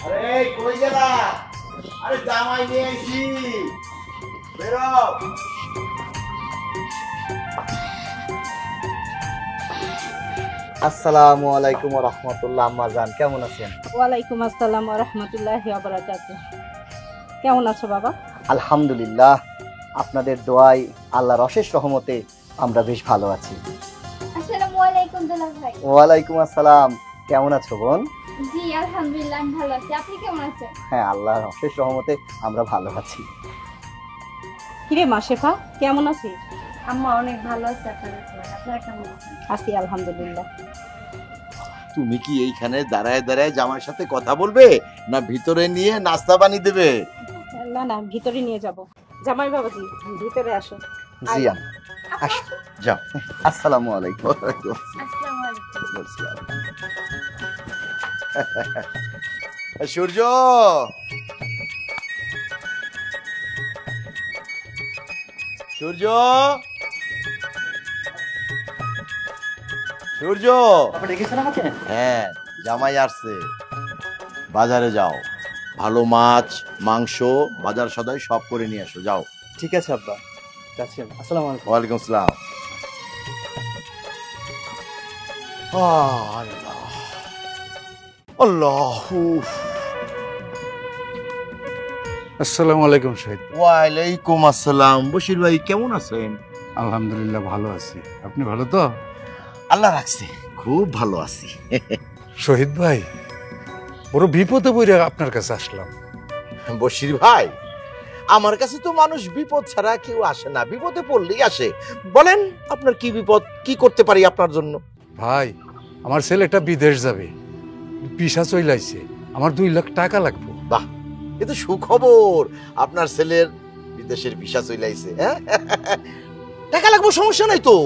আরে কই গেলা? আরে জামাই নিয়ে আইছি, বেরো। আসসালামু আলাইকুম ওয়া রাহমাতুল্লাহ। আম্মা জান কেমন আছেন? ওয়ালাইকুম আসসালাম ওয়া রাহমাতুল্লাহি ওয়া বারাকাতুহু। কেমন আছো বাবা? আলহামদুলিল্লাহ, আপনাদের দোয়ায় আল্লাহর অশেষ রহমতে আমরা বেশ ভালো আছি। আসসালামু আলাইকুম দুলা ভাই। ওয়ালাইকুম আসসালাম। কেমন আছো বোন? জি আলহামদুলিল্লাহ আমি ভালো আছি। আপনি কেমন আছেন? হ্যাঁ, আল্লাহর অশেষ রহমতে আমরা ভালো আছি। কিরে মাশেফা, কেমন আছিস? আম্মা অনেক ভালো আছে, আপনারা কেমন আছেন? আছি আলহামদুলিল্লাহ। তুমি কি এইখানে দাঁড়ায় দাঁড়ায় জামাইয়ের সাথে কথা বলবে, না ভিতরে নিয়ে নাস্তা পানি দেবে? না না, ভিতরে নিয়ে যাব। জামাই বাবাজি, ভিতরে আসো। জি আম্মা, আসো, যাও। আসসালামু আলাইকুম। আসসালামু আলাইকুম। সূর্য, সূর্য, সূর্য। হ্যাঁ, জামাই আসছে। বাজারে যাও, ভালো মাছ মাংস বাজার সদাই সব করে নিয়ে আসো, যাও। ঠিক আছে আব্বা, যাচ্ছি। আসসালামু আলাইকুম। ওয়ালাইকুম আসসালাম। আল্লাহ আল্লাহ। আসসালামু আলাইকুম শহীদ। ওয়ালাইকুম আসসালাম। বশির ভাই কেমন আছেন? আলহামদুলিল্লাহ ভালো আছি, আপনি ভালো তো? আল্লাহ রাখছে, খুব ভালো আছি। শহীদ ভাই, বড় বিপদে পড়ে আপনার কাছে আসলাম। বশির ভাই, আমার কাছে তো মানুষ বিপদ ছাড়া কেউ আসে না, বিপদে পড়লেই আসে। বলেন আপনার কি বিপদ, কি করতে পারি আপনার জন্য? ভাই, আমার ছেলেটা বিদেশ যাবে, ভিসা চলে আইছে, আমার 2 লাখ টাকা লাগবে। বাহ, এ তো সুখবর। আপনার ছেলের বিদেশের ভিসা চলে আইছে। হ্যাঁ, টাকা লাগবে, সমস্যা নাই তো।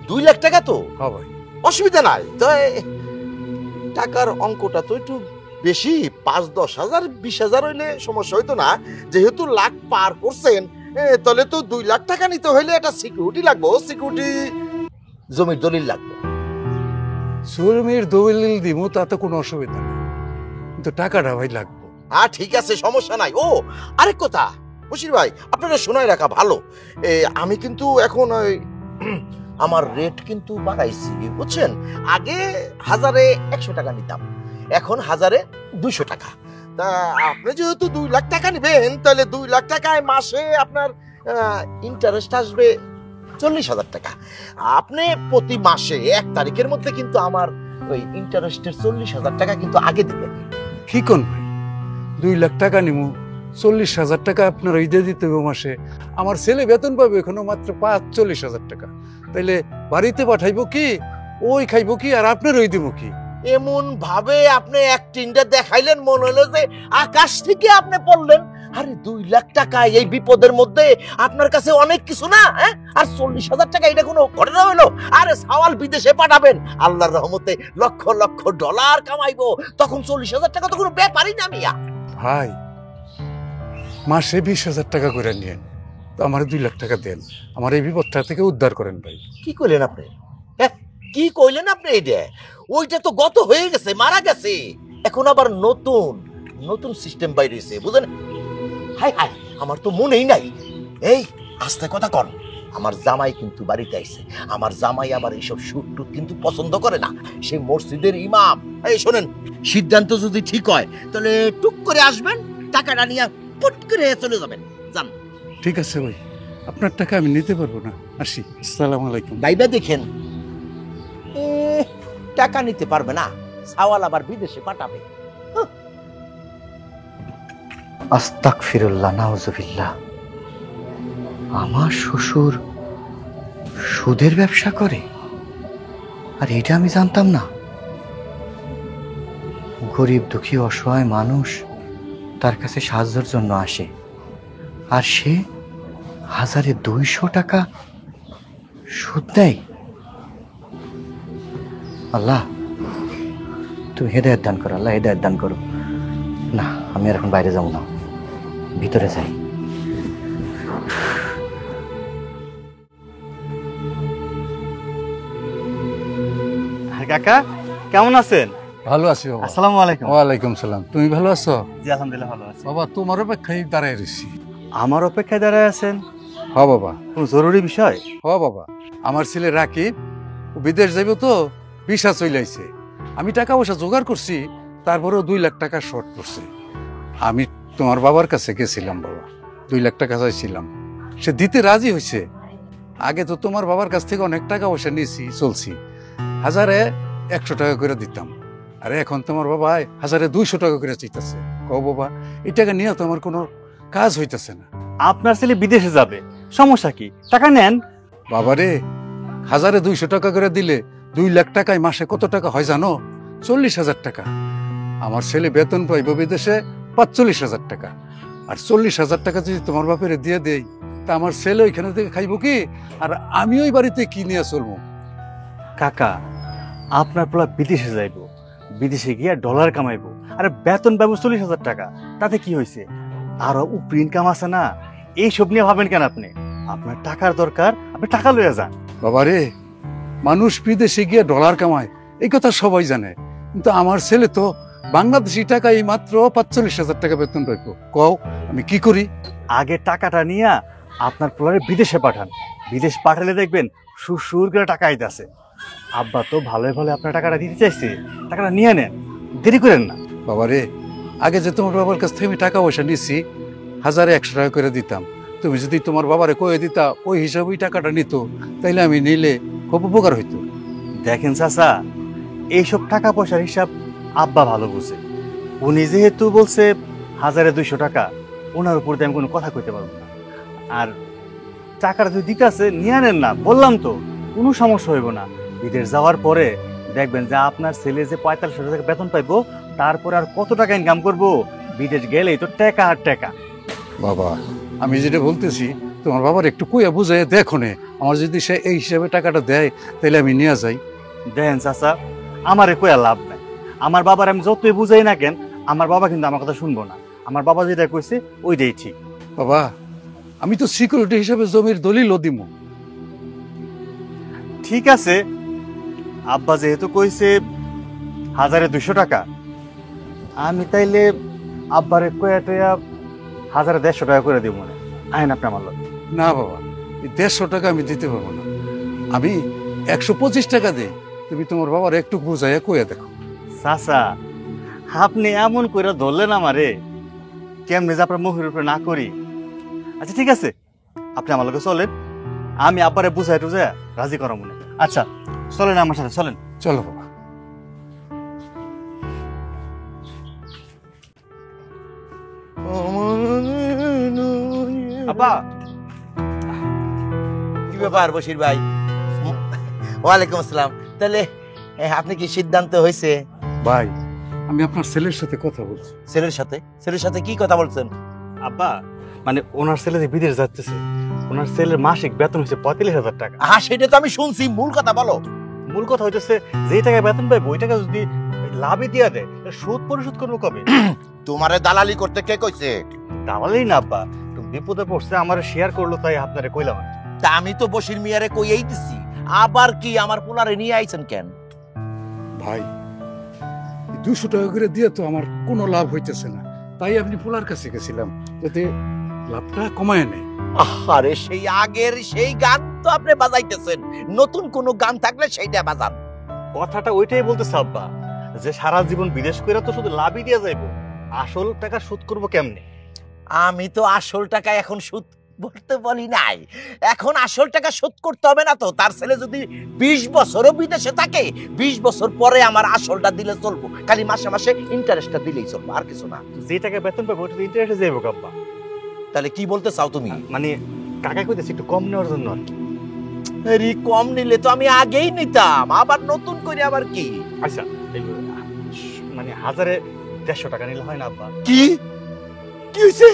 2 লাখ টাকা তো হ্যাঁ ভাই, অসুবিধা নাই তো। টাকার অঙ্কটা তো একটু বেশি, 5-10 হাজার 20 হাজার হইলে সমস্যা হইতো না। যেহেতু লাখ পার করছেন, তাহলে তো 2 লাখ টাকা নিতে হইলে একটা সিকিউরিটি লাগবে, সিকিউরিটি জমির দলিল লাগবে। জমির দলিল দিব, তাতে কোনো অসুবিধা নেই, কিন্তু টাকাটা ভাই লাগবে। ঠিক আছে, সমস্যা নাই। ও, আরেক কথা বশির ভাই, আপনারা শোনায় রাখা ভালো। আমি কিন্তু এখন আমার রেট কিন্তু বাড়াইছি, বুঝছেন? আগে 1000-এ 100 টাকা নিতাম, এখন 1000-এ 200 টাকা। তা আপনি যেহেতু 2 লাখ টাকা নেবেন, তাহলে 2 লাখ টাকায় মাসে আপনার ইন্টারেস্ট আসবে 40,000 টাকা। আপনি প্রতি মাসে 1 তারিখের মধ্যে কিন্তু আমার ওই ইন্টারেস্টের 40,000 টাকা কিন্তু আগে দিবেন। কি কোন ভাই, 2 লাখ টাকা নিমু, 40,000 টাকা আপনার ঈদে দিতে হবে মাসে। আমার ছেলে বেতন পাবে এখনো মাত্র 40,000 টাকা, তাইলে বাড়িতে পাঠাইবো কি, ওই খাইবো কি, আর আপনার ওই দিব কি? এমন ভাবে আপনি অ্যাক্টিংটা দেখাইলেন, মনে হলো যে আকাশ থেকে আপনি পড়লেন। আরে 2 লাখ টাকা এই বিপদের মধ্যে আপনার কাছে অনেক কিছু না? আর 40,000 টাকা এটা কোনো ঘটনা হলো? আরে সওয়াল বিদেশে পাঠাবেন, আল্লাহর রহমতে লক্ষ লক্ষ ডলার কামাইবো, তখন 40,000 টাকা তো কোনো ব্যাপারই না মিয়া। ভাই, মাসে 20,000 টাকা করে নিয়েন, তো আমার 2 লাখ টাকা দেন, আমার এই বিপদটা থেকে উদ্ধার করেন ভাই। কি কইলেন আপনি? কি কইলেন আপনি? এইটা ওইটা তো গত হয়ে গেছে, মারা গেছে। এখন আবার নতুন নতুন সিস্টেম বাইরেছে, বুঝেন? হাই হাই, আমার তো মনেই নাই। এই আস্তে কথা কর, আমার জামাই কিন্তু বাড়িতে আইছে। আমার জামাই আবার এইসব শুট টুট কিন্তু পছন্দ করে না, সে মসজিদের ইমাম। এই শোনেন, সিদ্ধান্ত যদি ঠিক হয় তাহলে টুক করে আসবেন, টাকাটা নিয়ে পুট করে চলে যাবেন। যান। ঠিক আছে ভাই, আপনার টাকা আমি নিতে পারবো না, আসি। আসসালামু আলাইকুম। ভাইবা দেখেন, টাকা নিতে পারবে না, সাওয়াল আবার বিদেশে পাঠাবে। আস্তাগফিরুল্লাহ, নাউজুবিল্লাহ। আমার শ্বশুর সুদের ব্যবসা করে, আর এটা আমি জানতাম না। গরিব দুঃখী অসহায় মানুষ তার কাছে সাহায্যের জন্য আসে, আর সে 1000-এ 200 টাকা সুদ দেয়। আল্লাহ, তুমি হেদায়েত দান করো, আল্লাহ হেদায়েত দান করো। না, আমি আর এখন বাইরে যাবো না, ভিতরে যাই। কাকা কেমন আছেন? ভালো আছি বাবা। আসসালামু আলাইকুম। ওয়ালাইকুম সালাম। তুমি ভালো আছো? জি আলহামদুলিল্লাহ ভালো আছি। বাবা তোমার অপেক্ষায় দাঁড়ায় রয়েছি। আমার অপেক্ষায় দাঁড়ায় আছেন? হ বাবা, কোনো জরুরি বিষয়? হ বাবা, আমার ছেলে রাকিব ও বিদেশ যাইব তো, ভিসা চইলাইছে। আমি টাকা পয়সা জোগাড় করছি, তারপরেও 2 লাখ টাকা শর্ট পড়ছে। আমি তোমার বাবার কাছে গেছিলাম বাবা, 2 লাখ টাকা চাইছিলাম, সে দিতে রাজি হয়েছে। আগে তো তোমার বাবার কাছ থেকে অনেক টাকা পয়সা নিয়েছি, চলছি, 1000-100 টাকা করে দিতাম। আরে এখন তোমার বাবা 1200 টাকা করে চাইতেছে। কও বাবা, এই টাকা নিয়ে তো আমার কোনো কাজ হইতেছে না। আপনার ছেলে বিদেশে যাবে, সমস্যা কি? টাকা নেন। বাবারে, 1200 টাকা করে দিলে 2 লাখ টাকায় মাসে কত টাকা হয় জানো? 40,000 টাকা। আমার ছেলে বেতন পাইব বিদেশে 45,000 টাকা। আর 40,000 টাকা যদি তোমার বাপের দিয়ে দেই, তা আমার ছেলে ওইখানে থেকে খাইব কি, আর আমি ওই বাড়িতে কি নিয়ে চলবো? কাকা, আপনার পোলা বিদেশে যাইব, বিদেশে গিয়া ডলার কামাইবো, আরে বেতন পাবো 40,000 টাকা, তাতে কি হয়েছে? আরো উপরি ইনকাম আছে না, এইসব নিয়ে ভাবেন কেন আপনি? আপনার টাকার দরকার, আপনি টাকা লইয়া যান। বাবারে, মানুষ বিদেশে গিয়ে ডলার কামায়, এই কথা সবাই জানে, কিন্তু আমার ছেলে তো বাংলাদেশি টাকা এই মাত্র 45,000 টাকা বেতন পাইব। কও আমি কি করি? আগে টাকাটা নিয়া আপনার পোলারে বিদেশে পাঠান, বিদেশ পাঠালে দেখবেন সুর করে টাকা আইতাছে। আব্বা তো ভালোই ভালো আপনার টাকাটা দিতে চাইছে, টাকাটা নিয়ে নেন, দেরি করেন না। বাবারে, আগে যে তোমার বাবার কাছ থেকে আমি টাকা পয়সা নিছি, 1000-100 টাকা করে দিতাম, তুমি যদি তোমার বাবারে কয়ে দিতা ওই হিসাবে ওই টাকাটা নিত, তাইলে আমি নিলে খুব উপকার হইতো। দেখেন চাচা, এইসব টাকা পয়সার হিসাব আব্বা ভালো বুঝে। উনি যেহেতু বলছে 1200 টাকা, ওনার উপর দিয়ে আমি কোনো কথা কইতে পারবো না। আর টাকাটা যদি দিতে আছে নিয়ে নেন না, বললাম তো, কোনো সমস্যা হইব না। বিদেশ যাওয়ার পরে দেখবেন যে আপনার ছেলে যে 45,000 টাকা বেতন পাইবো, তারপরে আর কত টাকা ইনকাম করবো, বিদেশ গেলেই তো টাকা আর টাকা। বাবা, আমি যেটা বলতেছি তোমার বাবার একটু কইয়া বুঝাই দেখো নে, আমার যদি সে এই হিসাবে টাকাটা দেয় তাহলে আমি নিয়ে যাই। দেখেন চাচা, আমারে কইয়া লাভ নাই। আমার বাবার আমি যতই বুঝাই না কেন, আমার বাবা কিন্তু আমার কথা শুনবো না। আমার বাবা যেটা কইছে ওইটাই ঠিক। বাবা, আমি তো সিকিউরিটি হিসাবে জমির দলিলও দিমু। ঠিক আছে, আব্বা যেহেতু কইছে 1200 টাকা, আমি তাইলে আব্বারে কয়া টয়া 1150 টাকা করে দিব মনে। আইন আপনি আমার লোক। না বাবা, এই 150 টাকা আমি দিতে পারবো না, আমি 125 টাকা দিই। তুমি তোমার বাবার একটু বুঝাইয়া কইয়া দেখো। চাচা, আপনি এমন করে ধরলেন আমারে, কেমনে যে আপনার মুখের উপরে না করি। আচ্ছা ঠিক আছে, আপনি আমার লোকে চলেন, আমি আব্বারে বুঝাই টুঝাই রাজি করা মনে। আচ্ছা চলেন আমার সাথে, চলেন। চলো বাবা। আব্বা, কি ব্যাপার বশির ভাই? ওয়ালাইকুম আসসালাম। তাহলে আপনি কি সিদ্ধান্ত হয়েছে? ভাই, আমি আপনার ছেলের সাথে কথা বলছি। ছেলের সাথে কি কথা বলছেন? আব্বা মানে ওনার ছেলে যে বিদেশ যাচ্ছে, ওনার ছেলের মাসিক বেতন হচ্ছে 45,000 টাকা। সেটা তো আমি শুনছি, মূল কথা বলো। মূল কথা হইতেছে যে টাকা বেতন পাইবো ওই টাকা যদি লাভে দিয়া দেয়, সুদ পরিশোধ করবো কবে? তোমারে দালালি করতে কে কইছে? তাহলেই না আব্বা, একটু বিপদে পড়ছে, আমার শেয়ার করলো তাই আপনারে কইলাম। তা আমি তো বশির মিয়ারে কইয়েই দিছি, আবার কি আমার পোলারে নিয়ে আইছেন কেন? ভাই, 200 টাকা করে দিয়ে তো আমার কোনো লাভ হইতেছে না, তাই আপনি পোলার কাছে গেছিলাম যাতে লাভটা কমায় নেয়। আরে সেই আগের সেই গান তো আপনি বাজাইতেছেন, নতুন কোন গান থাকলে সেইটা বাজান। কথাটা ওইটাই বলতেছে আব্বা, যে সারা জীবন বিদেশ করে তো শুধু লাভই দিয়া যাইবো, আসল টাকা সুদ করবো কেমনে? আমি তো আসল টাকা এখন সুদ বলতে বলি নাই, এখন আসল টাকা শোধ করতে হবে না তো। তার ছেলে যদি 20 বছরও বিদেশে থাকে, 20 বছর পরে আমার আসলটা দিলে চলবো, খালি মাসে মাসে ইন্টারেস্টটা দিলেই চলবো, আর কিছু না। যে টাকা বেতন পাবো ওটা ইন্টারেস্টে যাইবো আব্বা। তাহলে কি বলতে চাও তুমি? মানে কাকা কইতেছে একটু কম নেওয়ার জন্য আর কি। আরে কম নিলে তো আমি আগেই নিতাম, আবার নতুন করে আবার কি? আচ্ছা মানে 1150 টাকা নিলে হয় না আব্বা? কি কি হইছে?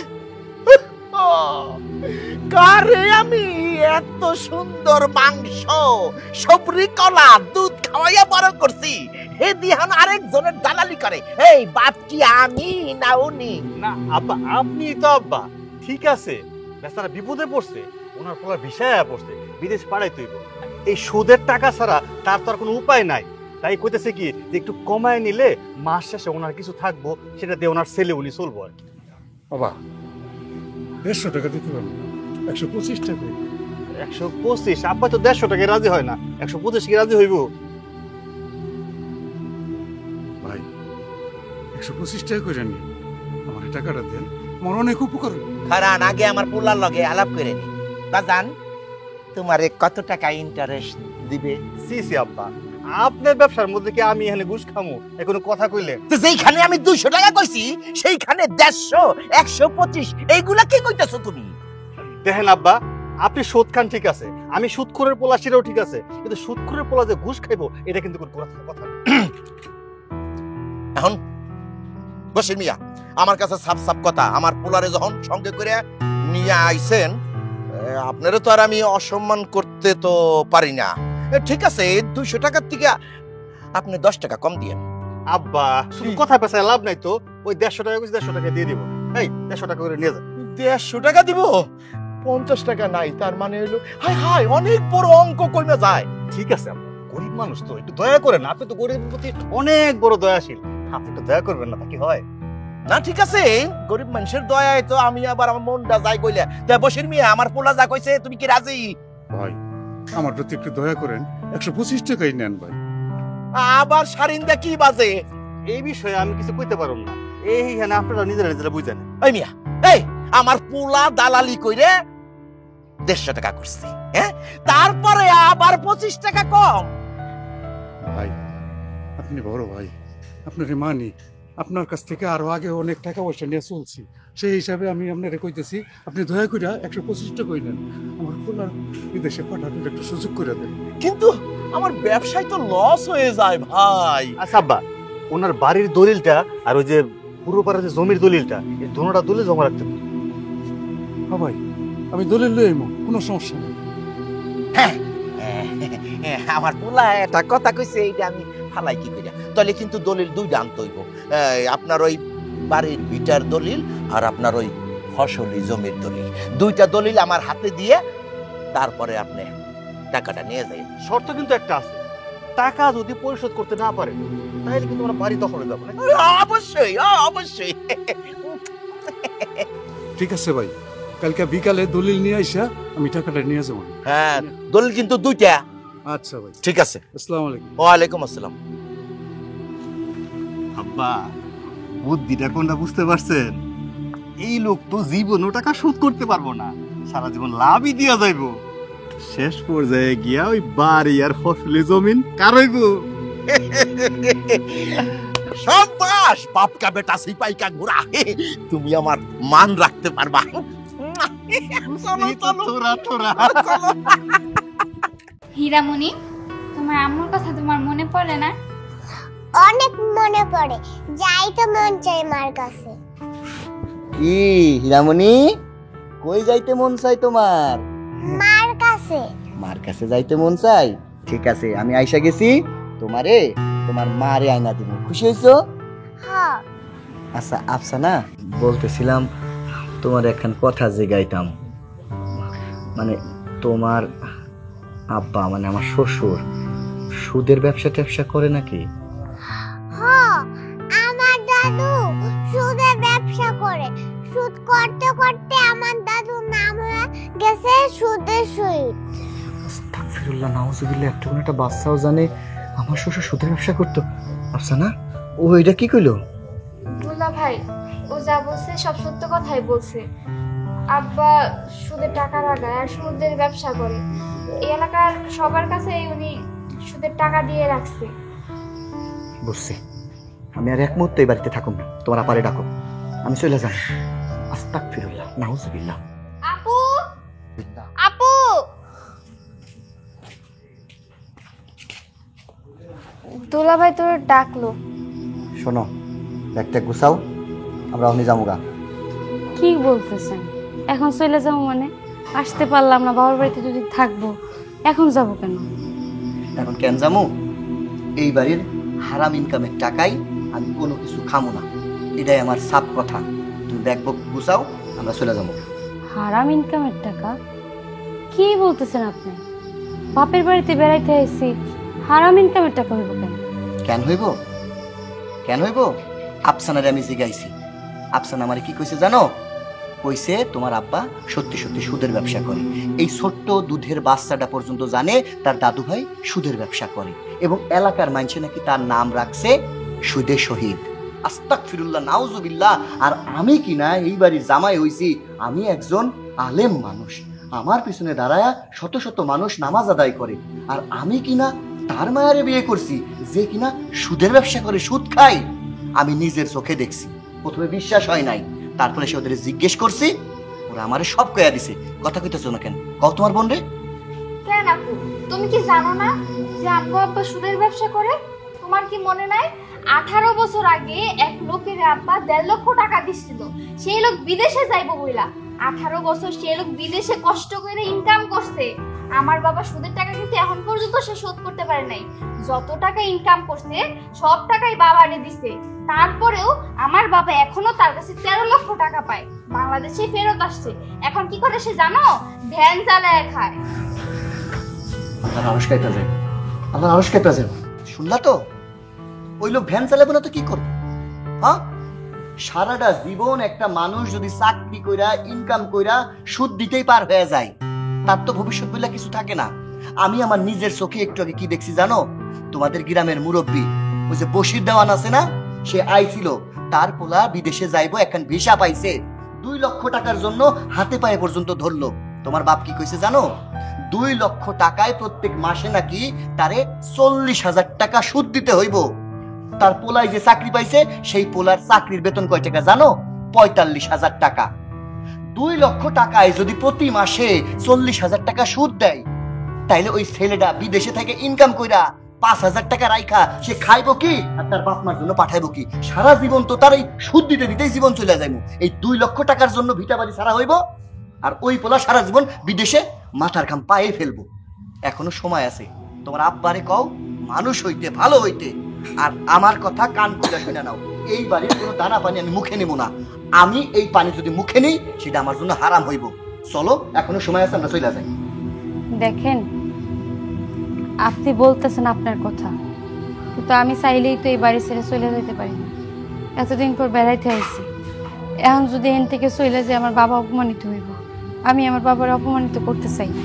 কারে আমি এত সুন্দর মাংস, সবরি, কলা, দুধ খাওয়াইয়া বড় করছি, হে দিহান আরেকজনের দালালি করে। এই বাপ কি আমি না উনি? না আব্বা, আপনি তো আব্বা। ঠিক আছে, বেচারা বিপদে পড়ছে, ওনার পোলার ভিসায় পড়ছে, বিদেশ পাড়াই তৈব, এই সুদের টাকা ছাড়া তার তো আর কোনো উপায় নাই। তাই কইতেছে কি যে একটু কমায় নিলে মাস শেষে ওনার কিছু থাকবো, সেটা দিয়ে ওনার ছেলে উনি চলবো আর কি। বাবা 150 টাকা দিতে পারবো, 125 টাকা। 125? আব্বা তো 150 টাকায় রাজি হয় না, 125 কি রাজি হইব? ভাই 125 টাকা করে নিন, আমার এই টাকাটা দেন, আমার অনেক উপকার হবে। কারণ আগে আমার পোলার লগে আলাপ করে নি, বাজান তোমারে কত টাকা ইন্টারেস্ট দিবে? সি সি আব্বা, আপনার ব্যবসার মধ্যে কি আমি এখানে ঘুষ খামু? এখন কথা কইলে তো যেইখানে আমি 200 টাকা কইছি সেইখানে 150, 125 এইগুলা কি কইতাছো তুমি? দেখেন আব্বা, আপনি সুদ খান ঠিক আছে, আমি সুদখোরের পোলা সেটাও ঠিক আছে, কিন্তু সুদখোরের পোলা যে ঘুষ খাইবো এটা কিন্তু কোনো কথা না। এখন বসির মিয়া, আমার কাছে সাপ সাপ কথা, আমার পোলারে যখন সঙ্গে করে নিয়ে আইছেন, আপনারা তো আর আমি অসম্মান করতে তো পারি না। ঠিক আছে, 200 টাকার থেকে আপনি 10 টাকা কম দিয়ে। আব্বা শুধু কথা পেছায় লাভ নাই তো, ওই 150 টাকা কইছি 150 টাকা দিয়ে দিব। এই 150 টাকা করে নিয়ে যা। 150 টাকা দিব? 50 টাকা নাই, তার মানে হইলো হাই হাই অনেক বড় অঙ্ক কইমা যায়। ঠিক আছে আব্বা, গরিব মানুষ তো, একটু দয়া করেন, আপনি তো গরিবের প্রতি অনেক বড় দয়াশীল, আপনি একটু দয়া করবেন না, তা কি হয়? না ঠিক আছে, গরিব মানুষের দয়ায় তো আমি আবার আমার মনটা যাই কইলে। তা বসির মিয়া, আমার পোলা যা কইছে তুমি কি রাজি? ভাই আমার প্রতি একটু দয়া করেন, 125 টাকাই নেন ভাই। আবার সারিন্দা কি বাজে? এই বিষয়ে আমি কিছু কইতে পারব না, এইখানে আপনারা নিজেরা বুঝেন। এই মিয়া, এই আমার পোলা দালালি কইরে 150 টাকা করছে, হ্যাঁ, তারপরে আবার 25 টাকা কম। ভাই আপনি বড় ভাই, আপনারে মানি, আপনার কাছ থেকে আরো আগে অনেক টাকা পয়সা নিয়ে চলছি, সেই হিসাবে আমি আপনারে কইতেছি আপনি দয়া করে 125 টাকা নেন, আমার পোলার বিদেশে পাঠানোর একটু সুযোগ করে দেন। কিন্তু আমার ব্যবসায় তো লস হয়ে যায় ভাই। আচ্ছা আব্বা, ওনার বাড়ির দলিলটা আর ওই যে পুরো পাড়ার যে জমির দলিলটা, এই দুটোটা দলিল জমা রাখতে হবে। হ্যাঁ ভাই, আমি দলিল লই আইমু, কোনো সমস্যা নেই। হ্যাঁ, আমার পোলা একটা কথা কইছে, এইটা আমি ফালাই কি কইরা, তাহলে কিন্তু দলিল দুইটা আনতে হইব। আপনার ওই বাড়ির ভিটার দলিল আর আপনার ওই ফসলি জমির দলিল, দুইটা দলিল আমার হাতে দিয়ে তারপরে আপনি টাকাটা নিয়ে যাই। শর্ত কিন্তু একটা আছে, টাকা যদি পরিশোধ করতে না পারে তাহলে কিন্তু আমরা বাড়ি দখলে যাবো না। অবশ্যই অবশ্যই। ঠিক আছে ভাই, কালকে বিকালে দলিল নিয়ে আইসা আমি টাকাটা নিয়ে যাবো। হ্যাঁ, দলিল কিন্তু দুইটা। আচ্ছা ভাই, ঠিক আছে। আসসালামু আলাইকুম। ওয়ালাইকুম আসসালাম। আব্বা বুদ্ধিটা কোনটা বুঝতে পারছেন? এই লোক তো জীবনও টাকা শোধ করতে পারবো না, সারা জীবন লাভই দিয়া যাইবো, শেষ পর্যায়ে গিয়া ওই বাড়ি আর ফসলি জমিন কারইব। সাবাস বাপকা বেটা সিপাইকা ঘোড়া, তুমি আমার মান রাখতে পারবা। চলো চলো তোরা তোরা। হীরামণি, তোমার আম্মুর কথা তোমার মনে পড়ে না? অনেক মনে পড়ে, যাই তো মন চাই মার কাছে। কি হীরামণি, কই যাইতে মন চাই তোমার? মার কাছে। মার কাছে যাইতে মন চাই? ঠিক আছে, আমি আইসা গেছি, তোমারে তোমার মারে আয়না দিব, খুশি হইছো? হ্যাঁ। আচ্ছা আফসানা, বলতেছিলাম তোমার একখান কথা জিগাইতাম, মানে তোমার আব্বা মানে আমার শ্বশুর সুদের ব্যবসা ট্যাবসা করে নাকি? হ্যাঁ, আমার দাদু সুদের ব্যবসা করে, সুদ করতে করতে আমার দাদুর নাম হয়ে গেছে সুদের শহীদ। আস্তাগফিরুল্লাহ, নাউজুবিল্লাহ, একটা কোনো একটা বাচ্চাও জানে আমার শ্বশুর সুদের ব্যবসা করতো? আফসানা, ও এটা কি কইলো? দুলা ভাই, ও যা বলছে সব সত্য কথাই বলছে। আব্বা সুদের টাকা লাগায় আর সুদের ব্যবসা করে, এই এলাকার সবার কাছে উনি সুদের টাকা দিয়ে রাখছে। বুঝছি, আমি আর এক মুহূর্তে এই বাড়িতে থাকুন না, তোমার আপারে ডাকো, আমি চলে যাই। আস্তাগফিরুল্লাহ, নাউজুবিল্লাহ। আপু, আপু, দুলা ভাই তোর ডাকলো। শোনো, ব্যাগটা গুছাও, আমরা অনি যামুগা। কি বলতেছেন? এখন চলে যাবো মানে? আসতে পারলাম না, বাবার বাড়িতে যদি থাকবো, এখন যাব কেন? এখন কেন যামু? এই বাড়ির হারাম ইনকামের টাকাই আমি কোনো কিছু খামো না, এটাই আমার সাপ কথা। তুমি ব্যাগ বুক গুছাও, আমরা চলে যাবো। হারাম ইনকামের টাকা? কি বলতেছেন আপনি? বাপের বাড়িতে বেড়াইতে আইছি, হারাম ইনকামের টাকা হইব কেন? কেন হইব? কেন হইব? আফসানারে আমি জিগাইছি। আফসানা আমারে কি কইছে জানো? কইছে তোমার আব্বা সত্যি সত্যি সুদের ব্যবসা করে। এই ছোট্ট দুধের বাচ্চাটা পর্যন্ত জানে তার দাদু ভাই সুদের ব্যবসা করে, এবং এলাকার মানুষে নাকি তার নাম রাখছে সুদে শহীদ। আস্তাগফিরুল্লাহ, নাউজুবিল্লাহ। আর আমি কি না এই বাড়ির জামাই হইছি, আমি একজন আলেম মানুষ, আমার পিছনে দাঁড়ায়া শত শত মানুষ নামাজ আদায় করে, আর আমি কিনা তার মায়ারে বিয়ে করছি যে কিনা সুদের ব্যবসা করে, সুদ খায়। আমি নিজের চোখে দেখছি, প্রথমে বিশ্বাস হয় নাই, তারপরে সে ওদের জিজ্ঞেস করছি, ওরা আমারে সব কয়া দিছে। কথা কইতেছো না কেন? কও তোমার বোন রে। কেন আপু, তুমি কি জানো না যে আব্বু আব্বা সুদের ব্যবসা করে? তোমার কি মনে নাই 18 বছর আগে এক লোকের আব্বা 1.5 লক্ষ টাকা দিছিল, সেই লোক বিদেশে যাইবো বইলা। 18 বছর সেই লোক বিদেশে কষ্ট করে ইনকাম করছে। আমার বাবা সুদের টাকা কিন্তু এখন পর্যন্ত সে শোধ করতে পারে নাই। যত টাকা ইনকাম করছে সব টাকাই বাবা এনে দিছে, তারপরেও আমার বাবা এখনো তার কাছে 13 লক্ষ টাকা পায়। বাংলাদেশে ফেরত আসছে, এখন কি করে সে জানো? ভ্যান চালায় খায়। আল্লাহর আরশ কাইপা যায়, আল্লাহর আরশ কাইপা যায়। শুনলা তো? ওই লোক ভ্যান চালাবে না তো কি করবে? হ্যাঁ, সারাটা জীবন একটা মানুষ যদি চাকরি কইরা ইনকাম কইরা সুদ দিতেই পার হয়ে যায়, তার তো ভবিষ্যৎ বলে কিছু থাকে না। আমি আমার নিজের চোখে একটু আগে কি দেখছি জানো? তোমাদের গ্রামের মুরব্বী ওই যে বশির দেওয়ান আছে না, সে আইছিল, তার পোলা বিদেশে যাইবো, এখন ভিসা পাইছে, 2 লক্ষ টাকার জন্য হাতে পায়ে পর্যন্ত ধরলো। তোমার বাপ কি কইছে জানো? 2 লক্ষ টাকায় প্রত্যেক মাসে নাকি তারে 40,000 টাকা সুদ দিতে হইব। তার পোলায় যে চাকরি পাইছে সেই পোলার চাকরির বেতন কয় টাকা জানো? 45,000 টাকা। 2 লক্ষ টাকায় যদি প্রতি মাসে 40,000 টাকা সুদ দেয়, তাইলে ওই ছেলেটা বিদেশে থেকে ইনকাম কইরা 5,000 টাকা রাইখা সে খাইবো কি আর তার বাপ মার জন্য পাঠাইবো কি? সারা জীবন তো তার এই সুদ দিতে দিতেই জীবন চলে যাইবো। এই 2 লক্ষ টাকার জন্য ভিটা বাড়ি ছাড়া হইব, আর ওই পোলা সারা জীবন বিদেশে মাথার ঘাম পায়ে ফেলবো। এখনো সময় আছে, তোমার আব্বারে কও মানুষ হইতে, ভালো হইতে। আর আমার কথা কান খুলে শুনে নাও, এই বাড়ির কোনো দানা পানি আমি মুখে নেব না। আমি এই পানি যদি মুখে নিই সেটা আমার জন্য হারাম হইব। চলো, এখনো সময় আছে, আমরা চলে যাই। দেখেন, আপনি বলতেছেন আপনার কথা, কিন্তু আমি চাইলেই তো এই বাড়ি ছেড়ে চলে যেতে পারি না। এতদিন পর বেড়াইতে আইছি, এখন যদি এখান থেকে চলে যায় আমার বাবা অপমানিত হইব। আমি আমার বাবার অপমানিত করতে চাই না।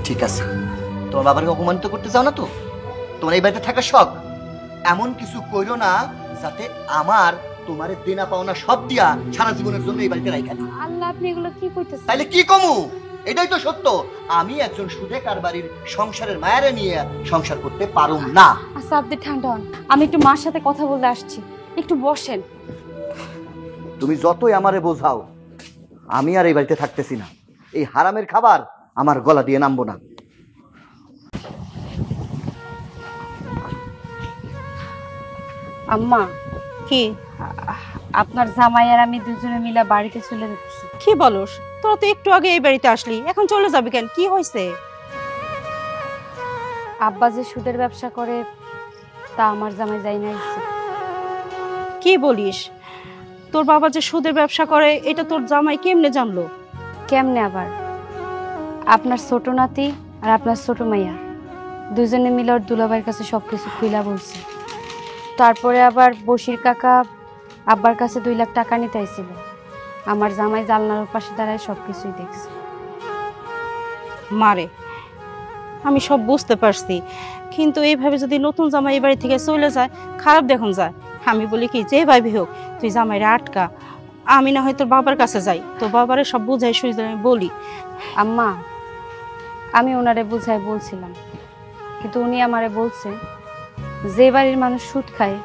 ঠিক আছে, তোমার বাবাকে অপমানিত করতে চাও না তো? তোমার এই বাড়িতে থাকার শখ? এমন কিছু কইরো না যাতে আমার তোমার দেনা পাওনা সব দিয়া সারা জীবনের জন্য এই বাড়িতে রাইখা দিই। আল্লাহ, আপনি এগুলো কি কইতেছেন? তাইলে কি কমু? এটাই তো সত্য। আমি একজন সুদে কারবারির সংসারের মায়ারে নিয়ে সংসার করতে পারুম না। আচ্ছা, আপনি ঠান্ডা হন, আমি একটু মার সাথে কথা বলতে আসছি, একটু বসেন। তুমি যতই আমারে বোঝাও, আমি আর এই বাড়িতে থাকতেছি না। এই হারামের খাবার আমার গলা দিয়ে নামবো না। আম্মা, কি আপনার জামাই আর আমি দুজনে মিলে বাড়িতে চলে যাচ্ছি। কি বলস? তোরা তো একটু আগে এই বাড়িতে আসলি, এখন চলে যাবি কেন? কি হয়েছে? আব্বা যে সুদের ব্যবসা করে তা আমার জামাই যাই না ইচ্ছে। কি বলিস? তোর বাবা যে সুদের ব্যবসা করে এটা তোর জামাই কেমনে জানলো? কেমনে আবার? আপনার ছোট নাতি আর আপনার ছোট মাইয়া দুজনে মিলে ওর দুলাভাইয়ের কাছে সবকিছু খুইলা বলছে। তারপরে আবার বশির কাকা আব্বার কাছে 2 লাখ টাকা নিতে আইছিল। আমার জামাই জানলার পাশে দাঁড়ায় সবকিছুই দেখছে। মারে, আমি সব বুঝতে পারছি, কিন্তু এইভাবে যদি নতুন জামাই এই বাড়ি থেকে চলে যায় খারাপ দেখুন যায়। আমি বলি কি, যে ভাবি হোক তুই জামাইরে আটকা, আমি না হয় তোর বাবার কাছে যাই, তোর বাবারে সব বুঝাই সুঝাই আমি বলি। আম্মা, আমি ওনারে বুঝাই বলছিলাম, কিন্তু উনি আমারে বলছে যে বাড়ির মানুষ সুদ খায়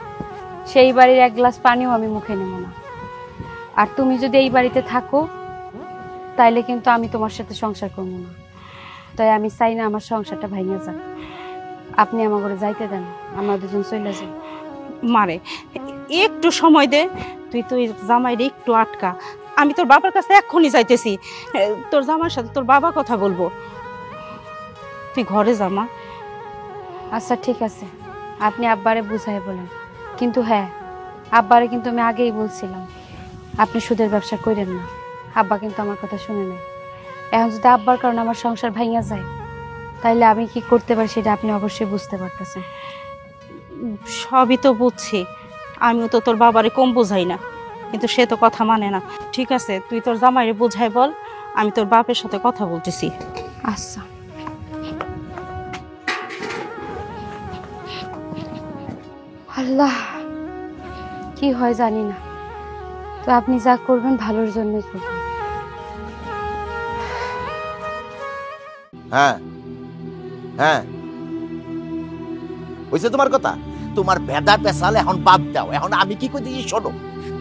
সেই বাড়ির 1 গ্লাস পানিও আমি মুখে নেব না। আর তুমি যদি এই বাড়িতে থাকো তাইলে কিন্তু আমি তোমার সাথে সংসার করবো না। তাই আমি চাই না আমার সংসারটা ভাঙিয়ে যাক। আপনি আমার ঘরে যাইতে দেন, আমরা দুজন চলে যাই। মারে, একটু সময় দে, তুই তুই জামাইরে একটু আটকা। আমি তোর বাবার কাছে এক্ষুনি যাইতেছি, তোর জামার সাথে তোর বাবা কথা বলবো। তুই ঘরে জামা। আচ্ছা ঠিক আছে, আপনি আব্বারে বুঝাই বলেন, কিন্তু হ্যাঁ, আব্বারে কিন্তু আমি আগেই বলছিলাম আপনি সুদের ব্যবসা করেন না। আব্বা কিন্তু আমার কথা শুনে নেয়। এখন যদি আব্বার কারণে আমার সংসার ভাঙিয়া যায় তাইলে আমি কি করতে পারি সেটা আপনি অবশ্যই বুঝতে পারতেছেন। সবই তো বুঝছি, আমিও তো তোর বাবারে কম বোঝাই না, কিন্তু সে তো কথা মানে না। ঠিক আছে, তুই তোর জামাইরে বোঝাই বল, আমি তোর বাপের সাথে কথা বলতেছি। আচ্ছা। আল্লাহ, কি হয় জানি না, তো আপনি যা করবেন ভালোর জন্যই করবেন। হ্যাঁ হ্যাঁ, হয়েছে তোমার কথা? তোমার ভেদা পেশাল এখন বাদ দাও। এখন আমি কি কইতেছি শোনো,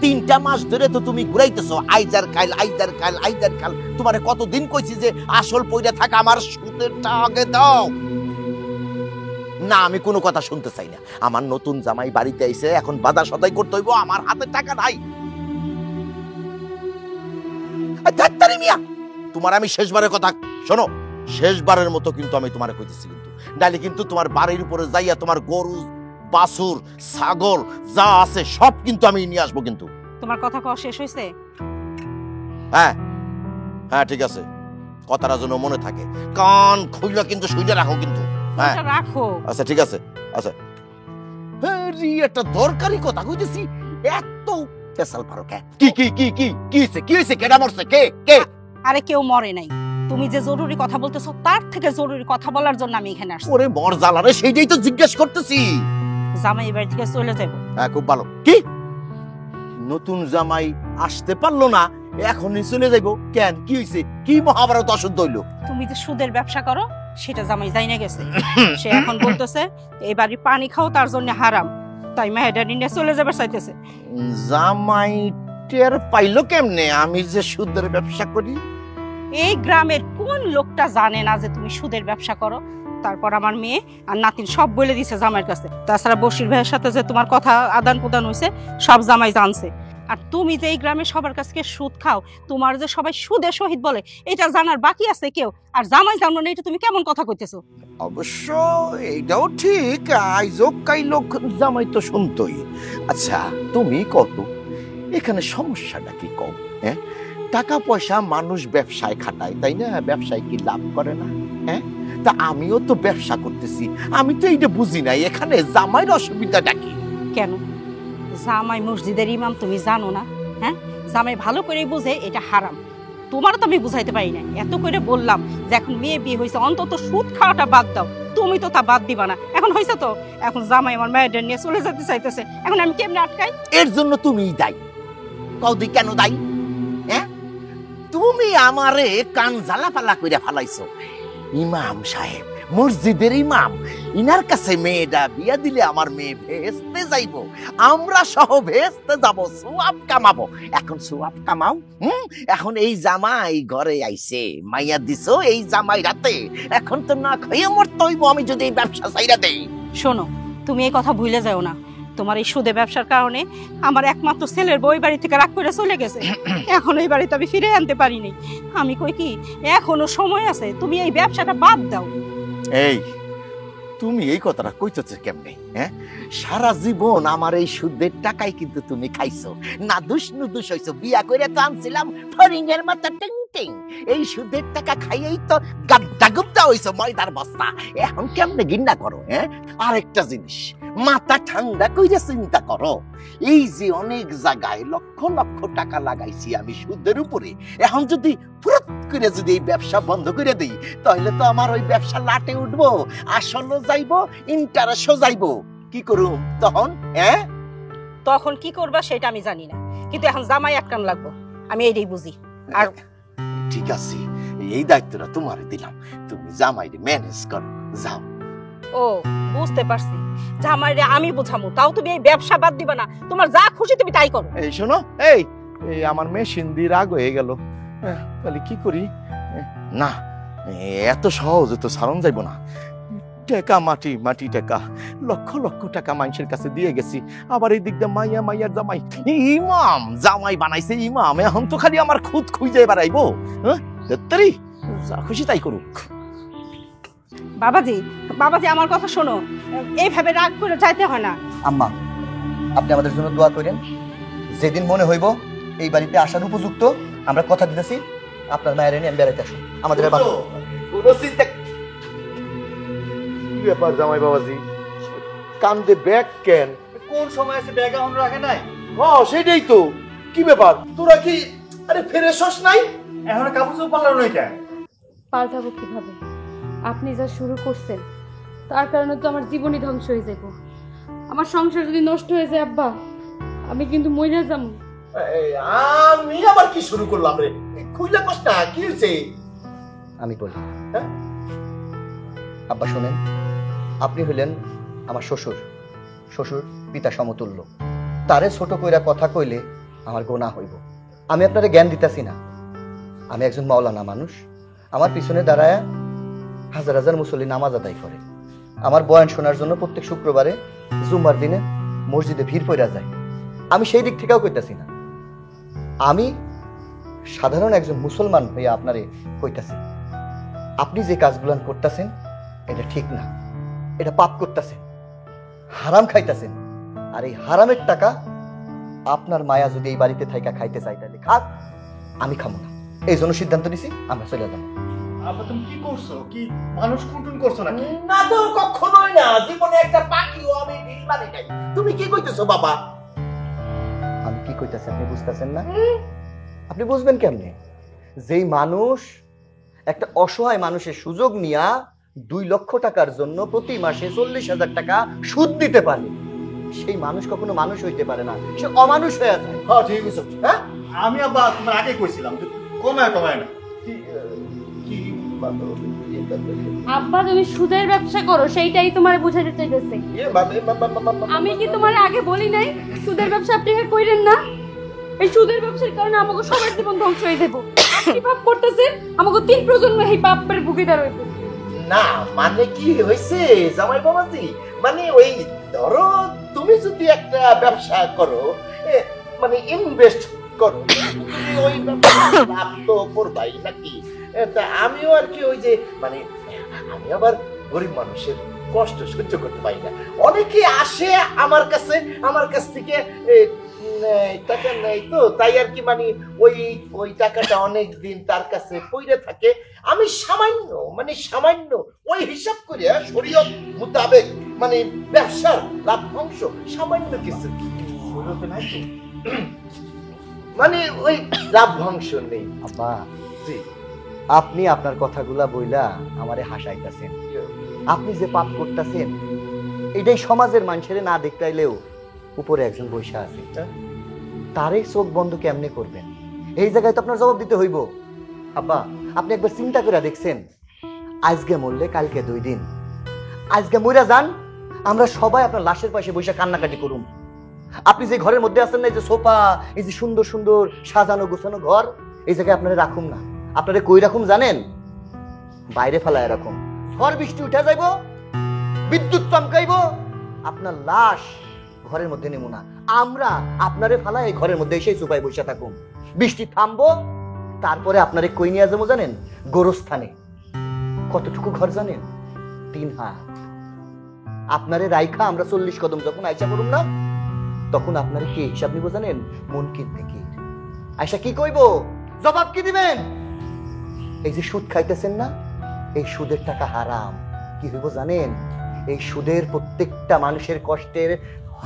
3টা মাস ধরে তো তুমি ঘুরাইতেছো আইজার খাইল আইজার খাইল আইজার খাইল। তোমারে কতদিন কইছি যে আসল পয়রা থাকা আমার সুদেরটা আগে দাও। না, আমি কোনো কথা শুনতে চাই না। আমার নতুন জামাই বাড়িতে আইছে, এখন বাধা সদাই করতে হইব, আমার হাতে টাকা নাই। ধ্যাত্তারি মিয়া, তোমার আমি শেষবারের কথা শোনো, শেষবারের মতো কিন্তু আমি তোমারে কইতেছি, কিন্তু নাইলে কিন্তু তোমার বাড়ির উপরে যাইয়া তোমার গরু বাছুর ছাগল যা আছে সব কিন্তু আমি নিয়ে আসবো। কিন্তু তোমার কথা কওয়া শেষ হয়েছে? হ্যাঁ হ্যাঁ, ঠিক আছে, কথাটা যেন মনে থাকে। কান খুইলা কিন্তু শুইলে রাখো কিন্তু। হ্যাঁ ওটা রাখো। আচ্ছা ঠিক আছে। আচ্ছা, একটা দরকারি কথা কইতেছি, এত পেশাল পারো কে? কি কি কি কি কি হইছে? কি হইছে? কেডা মরছে? কে কে? আরে কেউ মরে নাই, তুমি যে জরুরি কথা বলতেছো তার থেকে জরুরি কথা বলার জন্য আমি এখানে আসছি। ওরে মর জ্বালারে, সেইটাই তো জিজ্ঞেস করতেছি। জামাই এই বাড়ি থেকে চলে যাবো। হ্যাঁ, খুব ভালো। কি নতুন জামাই আসতে পারলো না, এখনই চলে যাইবো কেন? কি হইছে? কি মহাভারত অশুদ্ধ হইলো? তুমি যে সুদের ব্যবসা করো সেটা জামাই জাইনা গেছে। সে এখন বলতেছে এই বাড়ি পানি খাও তার জন্য হারাম, তাই মেহেদানি নিয়ে চলে যাবে চাইতেছে। জামাই টের পাইলো কেমনে আমি যে সুদের ব্যবসা করি? এই গ্রামের কোন লোকটা জানে না যে তুমি সুদের ব্যবসা করো? তারপর আমার মেয়ে আর নাতিন সব বলে দিছে জামাইয়ের কাছে। তাছাড়া বশির ভাইয়ের সাথে যে তোমার কথা আদান প্রদান হয়েছে সব জামাই জানছে। আর তুমি যে এই গ্রামে সবার কাছ থেকে সুদ খাও, তোমার যে সবাই সুদে শহীদ বলে, এটা জানার বাকি আছে কেউ? আর জামাই জানো না, এটা তুমি কেমন কথা কইতেছো? অবশ্য এইটাও ঠিক, আইজক কাই লোক জামাই তো শুনতই। আচ্ছা তুমি কত, এখানে সমস্যাটা কি কও? হ্যাঁ, টাকা পয়সা মানুষ ব্যবসায় খাটায়, তাই না? ব্যবসায় কি লাভ করে না? হ্যাঁ, তা আমিও তো ব্যবসা করতেছি, আমি তো এইটা বুঝি নাই এখানে জামাইয়ের অসুবিধাটা কি? কেন জামাই মসজিদের ইমাম, তুমি জানো না? হ্যাঁ, জামাই ভালো করেই বুঝে এটা হারাম। তোমারও তো আমি বুঝাইতে পারি না, এত করে বললাম যে এখন মেয়ে বিয়ে হয়েছে, অন্তত সুদ খাওয়াটা বাদ দাও, তুমি তো তা বাদ দিবা না। এখন হয়েছে তো, এখন জামাই আমার মেয়েদের নিয়ে চলে যেতে চাইতেছে, এখন আমি কেমনে আটকাই? এর জন্য তুমি দায়ী। কৌদি কেন দায়ী? হ্যাঁ, তুমি আমারে কান জ্বালাপালা কইরা ফালাইছো। ইমাম সাহেব, মসজিদের ইমাম, ইনার কাছে মেয়েটা বিয়া দিলে আমার মেয়ে ভেস্তে যাইবো, আমরা সহ ভেস্তে যাব, সোয়াব কামাবো। এখন সোয়াব কামাও। এখন এই জামাই ঘরে আইছে, মাইয়া দিছো এই জামাই রাতে, এখন তো না খাইয়া মরতে হইব আমি যদি এই ব্যবসা চাইরা দেই। শোনো, তুমি এই কথা ভুলে যাও না, তোমার এই সুদে ব্যবসার কারণে আমার একমাত্র ছেলের বই বাড়ি থেকে রাগ করে চলে গেছে। এখন এই বাড়িতে আমি ফিরে আনতে পারিনি। আমি কই কি এখনো সময় আছে, তুমি এই ব্যবসাটা বাদ দাও। এই তুমি এই কথাটা কইতেছো কেমনে? হ্যাঁ, সারা জীবন আমার এই সুদের টাকাই কিন্তু তুমি খাইছো, না দুষ নুদুষ হইছো। বিয়া করে তো আনছিলাম ফরিং এর মতো টিং টিং, এই সুদের টাকা খাইয়েই তো গাদ্দা গুপ্তা হইছো, ময়দার বস্তা। এখন কেমনে ঘৃণা করো? হ্যাঁ, আরেকটা জিনিস, মাথা ঠান্ডা কইরা চিন্তা করো, এই যে অনেক জায়গায় লক্ষ লক্ষ টাকা লাগাইছি আমি সুদের উপরে, এখন যদি ফুরত করে যদি এই ব্যবসা বন্ধ করে দিই, তাহলে তো আমার ওই ব্যবসা লাটে উঠবো, আসলও যাইবো, ইন্টারেস্টও যাইবো। কি করুম তখন? হ্যাঁ, তখন কি করবা সেটা আমি জানি না, কিন্তু এখন জামাই আটকান লাগবো, আমি এইটাই বুঝি। আর ঠিক আছে, এই দায়িত্বটা তোমারে দিলাম, তুমি জামাইরে ম্যানেজ করো, যাও। ও, বুঝতে পারছি, জামাইরে আমি বুঝামু, তাও তুমি এই ব্যবসা বাদ দিবা না, তোমার যা খুশি তুমি তাই করো। এই শোনো, এই আমার মেশিন দিয়ে রাগ হয়ে গেল, তাহলে কি করি? না, এত সহজে তো সারণ যাইব না। টাকা মাটি মাটি টাকা, লক্ষ লক্ষ টাকা মানুষের কাছে দিয়ে গেছি, আবার এই দিক দিয়ে মাইয়া মাইয়ার জামাই ইমাম, জামাই বানাইছে ইমাম, এখন তো খালি আমার খুদ খুঁজে বেড়াইবো। হ্যাঁ, যা খুশি তাই করুক। বাবাজি, বাবাজি আমার কথা শোনো, এইভাবে রাগ করে যাইতে হয় না। আম্মা, আপনি আমাদের জন্য দোয়া করেন, যেদিন মনে হইব এই বাড়িতে আসার উপযুক্ত, আমরা কথা দিতেছি আপনার মায়ের নিয়ে বেড়াইতে আসুন আমাদের বাড়ি। কোনো চিন্তা কি ব্যাপার জামাই বাবাজি? কান্দে ব্যাগ কেন? কোন সময় আছে ব্যাগ এখন রাখে নাই? সেটাই তো। কি ব্যাপার, তোরা কি আরে ফ্রেশ হস নাই? এখন কাপড় চোপড় পাল্টানো নাই কেন? পাল্টাবো কিভাবে? আপনি যা শুরু করছেন তার কারণে তো আমার জীবনই ধ্বংস হয়ে যাবো। আমার সংসার যদি নষ্ট হয়ে যায় আব্বা, আমি কিন্তু মরে যাবো। আমি আবার কি শুরু করলাম রে? খুইলা কস না, কি হয়েছে? আমি বলি, হ্যাঁ আব্বা শোনেন, আপনি হইলেন আমার শ্বশুর, শ্বশুর পিতা সমতুল্য। তারে ছোট কইরা কথা কইলে আমার গোনা হইব। আমি আপনারে জ্ঞান দিতাছি না, আমি একজন মাওলানা মানুষ। আমার পিছনে দাঁড়ায় হাজার হাজার মুসল্লি নামাজ আদায় করে। আমার বয়ান শোনার জন্য প্রত্যেক শুক্রবারে জুম্মার দিনে মসজিদে ভিড় পড়া যায়। আমি সেই দিক থেকেও কইতাছি না, আমি সাধারণ একজন মুসলমান হইয়া আপনারে কইতাছি, আপনি যে কাজগুলো করতেছেন এটা ঠিক না, এটা পাপ করতেছেন, হারাম খাইতেছেন। আর এই হারামের টাকা আপনার মায়া যদি এই বাড়িতে থাইকা খাইতে চাই তাহলে খাক, আমি খাবো না। এই জন্য সিদ্ধান্ত নিছি আমরা চলে যাবো। আব্বা তুমি কি করছো? কি মানুষ খুনটুন করছো নাকি? না তো, কখনোই না। জীবনে একটা পাখিও আমি ঢিল মারি নাই। তুমি কি কইতেছো বাবা? আমি কি কইতাছি আপনি বুঝতেছেন না? আপনি বুঝবেন কেমনে? যেই মানুষ একটা অসহায় মানুষের সুযোগ নিয়া 2 লক্ষ টাকার জন্য প্রতি মাসে 40,000 টাকা সুদ দিতে পারে, সেই মানুষ কখনো মানুষ হইতে পারে না, সে অমানুষ হয়ে যায়। হ্যাঁ ঠিক আছে। হ্যাঁ আমি আব্বা তোমার আগে কইছিলাম কমায় না। কি আব্বা তুমি সুদের ব্যবসা করো, সেইটাই তোমার বুঝাতে চাইতেছে। আমি কি তোমার আগে বলি নাই সুদের ব্যবসা আপনি কইরেন না? এই সুদের ব্যবসার কারণে আমাকে সবার জীবন ধ্বংস হয়ে যাবো। আপনি পাপ করতেছেন, আমাকে 3 প্রজন্ম এই পাপের ভুগিদার হইব। না মানে কি হয়েছে জামাই বাবাজি, মানে ওই ধরো তুমি যদি একটা ব্যবসা করো, মানে ইনভেস্ট করো, তুমি ওই ব্যবসা লাভ তো করবাই নাকি? তা আমিও আর কি ওই যে মানে আমি আবার গরিব মানুষের কষ্ট সহ্য করতে পারি না। অনেকে আসে আমার কাছ থেকে টাকা নেই, তো তাই আর কি মানে ওই টাকাটা অনেক দিন তার কাছে পড়ে থাকে। আমি সামান্য ওই হিসাব করে শরীয়ত মোতাবেক মানে ব্যবসার লাভ্যাংশ সামান্য কিছু মানে ওই লাভ্যাংশ নেই। আব্বা জি, আপনি আপনার কথাগুলা বইলা আমারে হাসাইতাছেন। আপনি যে পাপ করতেছেন এটাই সমাজের মানুষের না দেখতাইলেও উপরে একজন বৈশা আছে, তারে চোখ বন্ধ কেমনে করবেন? এই জায়গায় তো আপনার জবাব দিতে হইব। আব্বা আপনি একবার চিন্তা করে দেখছেন, আজকে মরলে কালকে 2 দিন, আজকে মইরা যান, আমরা সবাই আপনার লাশের পাশে বসে কান্নাকাটি করুম। আপনি যে ঘরের মধ্যে আছেন না, এই যে সোফা, এই যে সুন্দর সুন্দর সাজানো গোছানো ঘর, এই জায়গায় আপনারা রাখুন না। আপনারা কই রাখুন জানেন? বাইরে ফেলায় রাখুন। ঝড় বৃষ্টি উঠে যাইব, বিদ্যুৎ চমকাইব, আপনার লাশ ঘরের মধ্যে নেব না, আমরা আপনারে ফেলায় এই ঘরের মধ্যে এসে সোফায় বসে থাকুন। বৃষ্টি থামবো, তারপরে আপনারে কই নিয়ে যাবো জানেন? গোরস্থানে। কতটুকু ঘর জানেন? 3 হাত। আপনারে রাইখা আমরা 40 কদম যখন আইসা করুন না, তখন আপনারে কি হিসাব নিব জানেন? মুনকির থেকে আইসা কি কইব? জবাব কি দিবেন? এই যে সুদ খাইতেছেন না, এই সুদের টাকা হারাম। কি হইব জানেন? এই সুদের প্রত্যেকটা মানুষের কষ্টের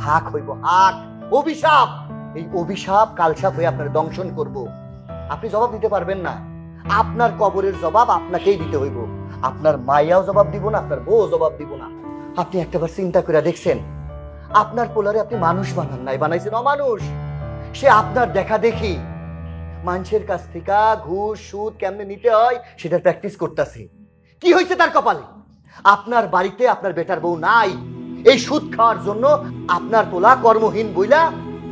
হাক হইব, হাক, অভিশাপ। এই অভিশাপ কালসাপ হয়ে আপনার দংশন করব। আপনি জবাব দিতে পারবেন না, আপনার কবরের জবাব আপনাকেই দিতে হইব। আপনার মাইয়াও জবাব দিব না, আপনার বউ জবাব দিব না। আপনি একটাবার চিন্তা করে দেখছেন, আপনার পোলারে আপনি মানুষ বানান নাই, বানাইছেন অমানুষ। সে আপনার দেখা দেখি মানুষের কাছ থেকে ঘুষ সুদ কেমনে নিতে হয় সেটা প্র্যাকটিস করতেছে। কি হয়েছে তার কপালে? আপনার বাড়িতে আপনার বেটার বউ নাই। এই সুদ খাওয়ার জন্য আপনার পোলা কর্মহীন বইলা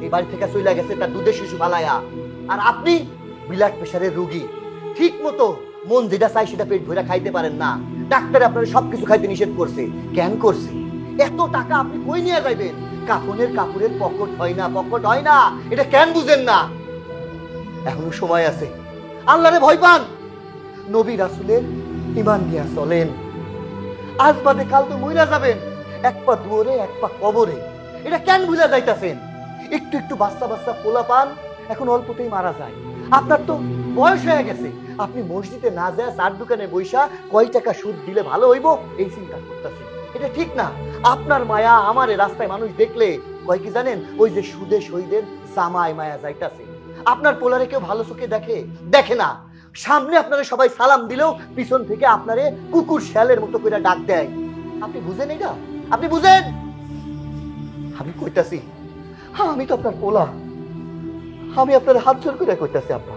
এই বাড়ি থেকে চলে গেছে তার দুধের শিশু ফালাইয়া। আর আপনি ব্লাড প্রেশারের রোগী, ঠিক মতো মন যেটা চাই সেটা পেট ভরে খাইতে পারেন না। ডাক্তার আপনার সবকিছু খাইতে নিষেধ করছে। কেন করছে? এত টাকা আপনি কই নিয়ে যাইবেন? কাপড়ের পকেট হয় না, এটা কেন বুঝেন না? এখনো সময় আছে, আল্লাহরে ভয় পান, নবী রাসূলের ঈমান নিয়ে চলেন। আজ বাদে কাল তো মইরা যাবেন, এক পা দুয়ারে এক পা কবরে। এটা কেন ভুলে যাইতাছেন? একটু বাচ্চা পোলা পান, এখন অল্পতেই মারা যায়। আপনার তো বয়স হয়ে গেছে, আপনি মসজিদে না যায় চার দোকানে বইসা কয় টাকা সুদ দিলে ভালো হইব এই চিন্তা করতেছেন। এটা ঠিক না। আপনার মায়া আমার রাস্তায় মানুষ দেখলে কয় কি জানেন, ওই যে সুদে শহীদের জামাই মায়া যাইতাছে। আপনার পোলারে কেউ ভালো চোখে দেখে? দেখে না। সামনে আপনারা সবাই সালাম দিলেও পিছন থেকে আপনারে কুকুর শিয়ালের মতো করে ডাক দেয়। আপনি বুঝেন এটা? আপনি বুঝেন? আমি কইতাছি, হ্যাঁ আমি তো আপনার পোলা, আমি আপনার হাত জোর করে কইতাছি আব্বা,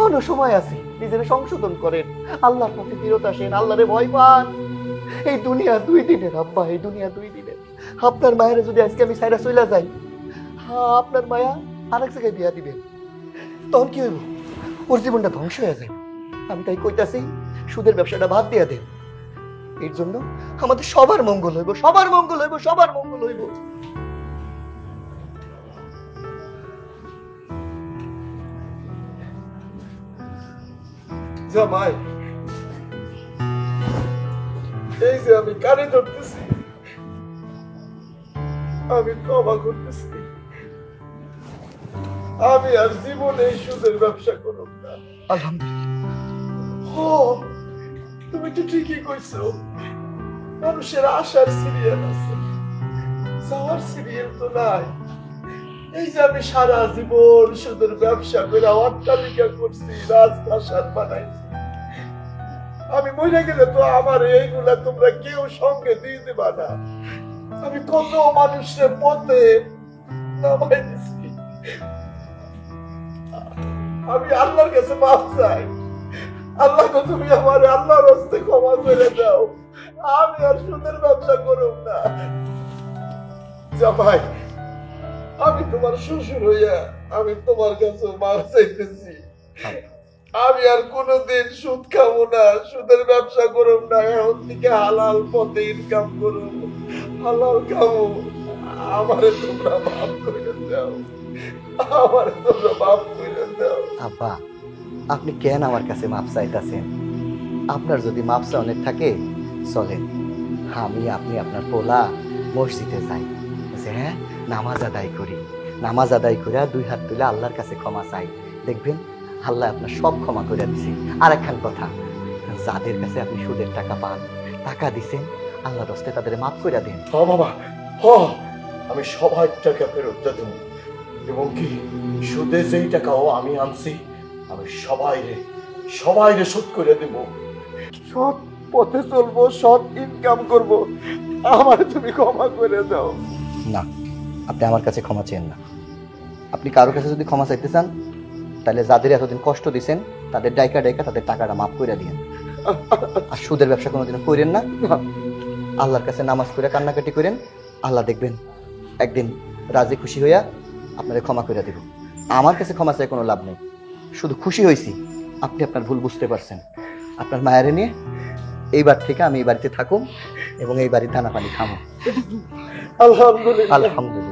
অন্য সময় আছে, নিজের সংশোধন করেন, আল্লাহর পথে ফিরত আসেন, আল্লাহরে ভয় পান। এই দুনিয়া 2 দিনের আব্বা, এই দুনিয়া 2 দিনের। আপনার মায়ের যদি আজকে আমি সাইরা চইলা যাই, হ্যাঁ আপনার মায়া আরেক জায়গায় বিয়া দিবেন, তখন কি হইব? ওর জীবনটা ধ্বংস হয়ে যায়। আমি তাই কইতাছি, সুদের ব্যবসাটা বাদ দিয়া দেন। এর জন্য আমাদের সবার মঙ্গল হইব, সবার মঙ্গল হইব, সবার মঙ্গল হইব। জামাই, এই যে আমি কানে ধরতেছি, আমি তওবা করতেছি, আমি আর জীবনে এই সুদের ব্যবসা করব না। আলহামদুলিল্লাহ। তুমি তো ঠিকই কইছো, মানুষের আশার সিরিয়াল আছে, যাওয়ার সিরিয়াল তো নাই। এই যে আমি সারা জীবন সুদের ব্যবসা করে অট্টালিকা করছি, রাজপ্রাসাদ বানাইছি, আমি মরে গেলে তো আমার এইগুলা তোমরা কেউ সঙ্গে দিয়ে দেবা না। আমি কত মানুষের পথে নামাই দিছি। আমি আল্লাহর কাছে মাফ চাই, আল্লাহকে তুমি আমার আল্লাহর হস্তে ক্ষমা করে দাও, আমি আর সুদের ব্যবসা করব না। জামাই, আমি তোমার শ্বশুর হইয়া আমি তোমার কাছে মাফ চাইতেছি। আমি আর কোনোদিন সুদ খাবো না, সুদের ব্যবসা করব না, এখন থেকে হালাল পথে ইনকাম করব, হালাল খাবো। আমারে তোমরা মাফ করে দাও, আমারে তোমরা মাফ করে দাও। আব্বা, আপনি কেন আমার কাছে মাপ চাইতেছেন? আপনার যদি মাপ চাওয়ার থাকে চলেন, আমি আপনি আপনার পোলা মসজিদে যাই, যে হ্যাঁ নামাজ আদায় করি, নামাজ আদায় করে 2 হাত তুলে আল্লাহর কাছে ক্ষমা চাই, দেখবেন আল্লাহ আপনার সব ক্ষমা করে দিছে। আর একখান কথা, যাদের কাছে আপনি সুদের টাকা পান, টাকা দিছেন, আল্লাহর হস্তে তাদের মাফ করে দেন। হ্যাঁ বাবা, আমি সবাই টাকা ফেরত দেব, এবং কি সুদে যেই টাকাও আমি আনছি আমি সবাইরে শোধ করে দেব। সৎ পথে চলবো, সৎ ইনকাম করব, আমার তুমি ক্ষমা করে দাও। না, আপনি আমার কাছে ক্ষমা চেন না। আপনি কারোর কাছে যদি ক্ষমা চাইতে চান, তাহলে যাদের এতদিন কষ্ট দিয়েছেন তাদের ডাইকা তাদের টাকাটা মাফ করে দিন। আর সুদের ব্যবসা কোনোদিনও করেন না। আল্লাহর কাছে নামাজ করে কান্নাকাটি করেন, আল্লাহ দেখবেন একদিন রাজি খুশি হইয়া আপনারা ক্ষমা করে দেব। আমার কাছে ক্ষমা চাই কোনো লাভ নেই, শুধু খুশি হয়েছি আপনি আপনার ভুল বুঝতে পারছেন। আপনার মায়েরে নিয়ে এইবার থেকে আমি এই বাড়িতে থাকুম এবং এই বাড়ির দানা পানি খামো। আলহামদুলিল্লাহ। আলহামদুলিল্লাহ।